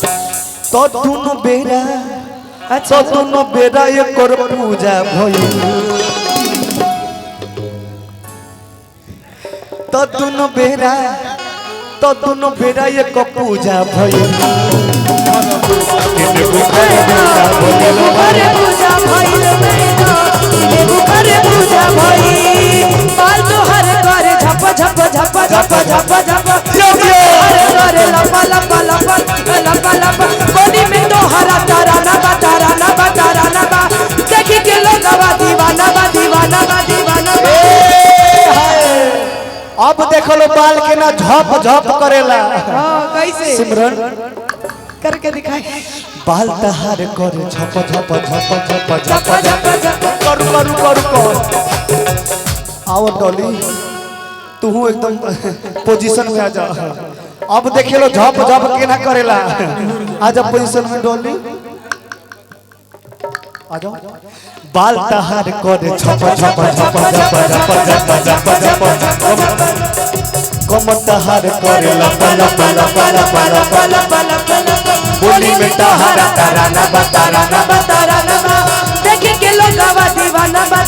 तो दोनों बेरा अच्छा दोनों बेरा ये कर पूजा भइल तो दोनों बेरा ये को पूजा भइल बाल तो हर करे झप झप झप झप झप झप करे लपा लपा लपा लपा लपा बॉडी में तो हरा ताराना बा देखी के लोग दीवाना बा अब देखो लो बाल के ना झप झप करेला कैसे सिमरन करके दिखाई बाल तहार करे झप झप झप झप झप झप झप करू आओ डॉली तू एकदम पोजीशन में आ जा अब देखे लो झप झप के ना करेला आजा पोजीशन में डॉली आ जाओ बाल तहार करे झप झप झप झप झप झप झप कमर तहार करे लपा लपा लपा लपा लपा लपा बोली में तहारा ताराना बा देखे के लोग दीवाना बा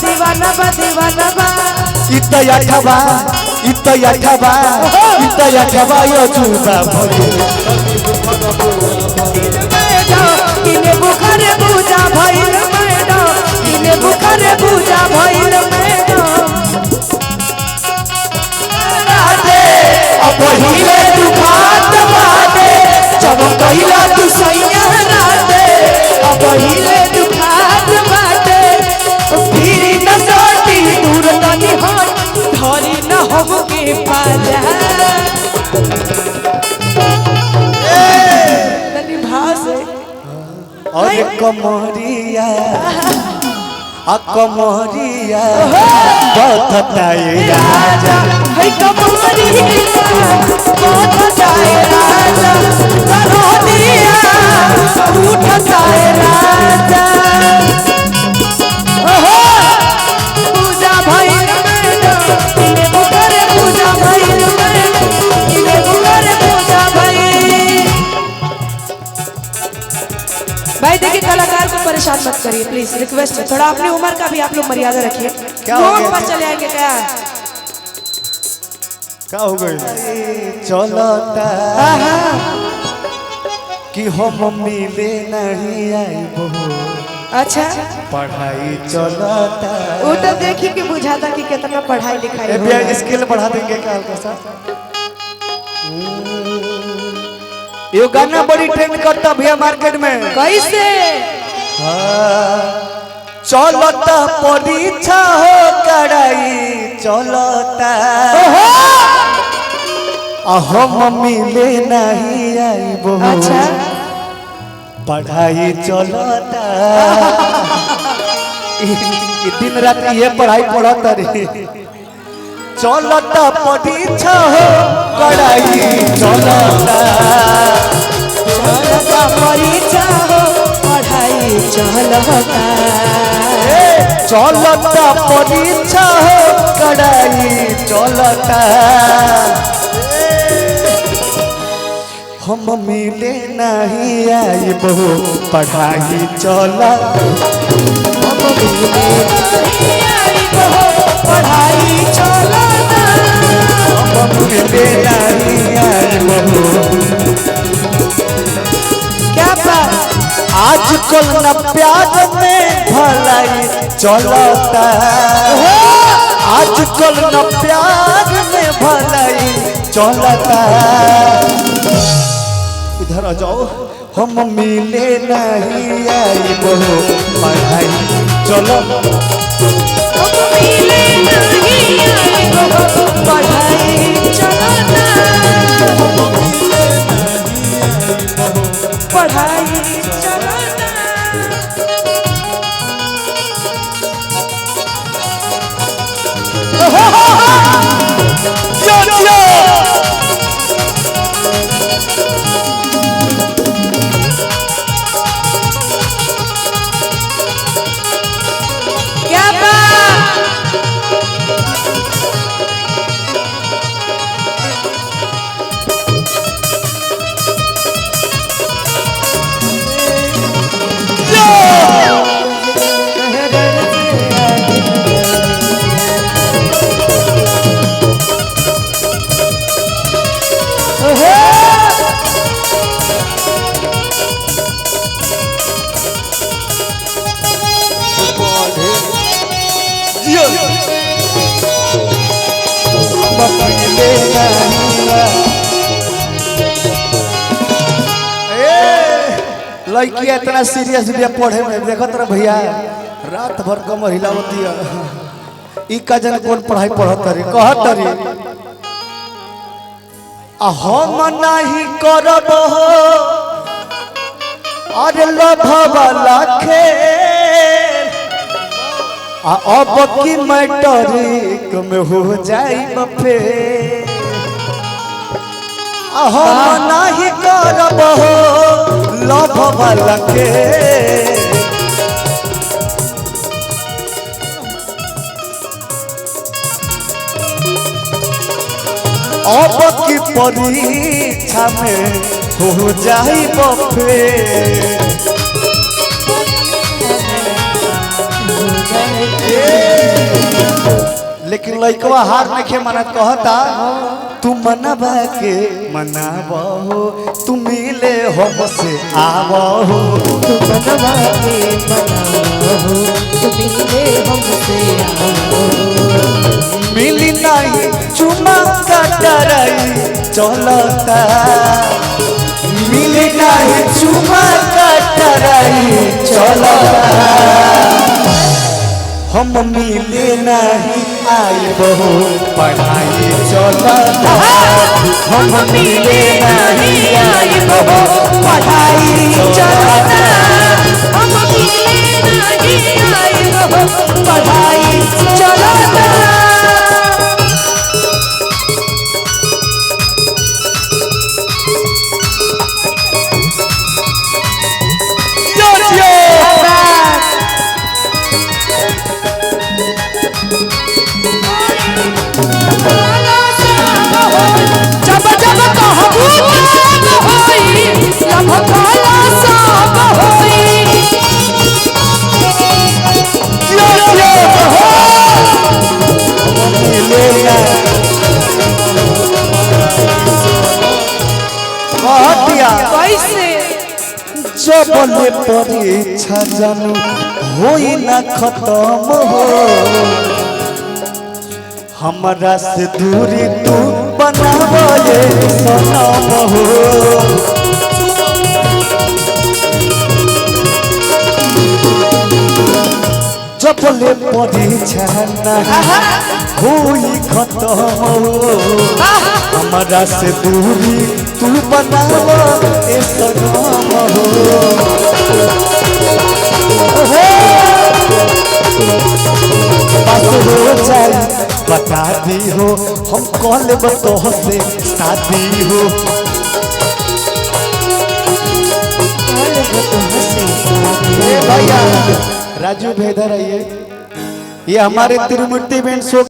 इतया ठबा यो चूबा भइल इने बुखारे पूजा भइल मैडम इने बुखारे पूजा भइल मैडम राते अब हिले दुखात बाटे जब कहिला तू सैया राते अब हिले दुखात बाटे फिर न सोटी दूर तनी हट धरी न हम के पाजा तनी भाव से और कमरिया बथताए राजा है कमरिया बथताए राजा करोदिया उठताए राजा ओहो पूजा भइल मैडम इने बुखारे पूजा भइल मैडम इने बुखारे पूजा भइल भाई देखिए कलाकार को परेशान मत करिए प्लीज रिक्वेस्ट है थोड़ा अपनी उम्र का भी आप लोग मर्यादा रखिए लोग पर चले आएंगे क्या हो गई चलता कि हम मिले नहीं आइबो अच्छा पढ़ाई चलता वो तो देखी कि बुझाता कि कितना पढ़ाई लिखाई हो रहा है। स्किल बढ़ा देंगे क्या ये गाना बड़ी ट्रेंड करता भैया मार्केट में कैसे चलता परीक्षा हो कड़ाई चलता हम मिले नहीं आइबो अच्छा पढ़ाई चलता दिन रात ये पढ़ाई पढ़ता रे चलता परीक्षा हो कड़ाई चलता परीक्षा हो पढ़ाई चलता चलता परीक्षा हो कड़ाई चलता हम मिले नहीं आइबो पढ़ाई चलता हम मिले नहीं आइबो पढ़ाई चलता हम मिले नहीं आइबो क्या बात आजकल न प्यार में भलाई चलता आजकल न प्यार में भलाई चलता इधर आ जाओ हम मिले नहीं आइबो पढ़ाई चलो हम मिले नहीं आइबो पढ़ाई चलता पढ़ाई चलता लड़की इतना सीरियस भी पढ़े में देखत रह भैया रात भर कमर हिलावती है ई का जन कौन पढ़ाई पढ़त रे कहत रे आ हम नहीं करब हो अरे लभवाला खेल आ अब की मैट्रिक में हो जाई फेल हम नहीं करब हो लभवाला खेल अब की परीक्षा में हो जाई फेल लेकिन लइकवा हार नहीं मना कहता तू मनवा के मनाबो तू मिले हमसे आवो तू मनवा के मनाबो तू मिले हमसे आवो मिली नहीं चुमा कटराई चलता मिली नहीं चुमा कटराई चलता हम मिले नहीं आई बहु पढ़ाई चलता हम मिले नहीं आई बहु पढ़ाई चलता हम मिले नहीं आई बहु पढ़ाई चलता जबले परीक्षा जानू होई ना खत्म हो हमरा से दूरी तू बनावे सनम हो जबले परीक्षा ना होई खत्म हो हमरा से दूरी तू बनावे सनम हो बस हो जाए बता दी हो हम कॉल बतो से शादी हो भैया राजू भेदर आइए ये हमारे तिरुमूर्ति बैंड शो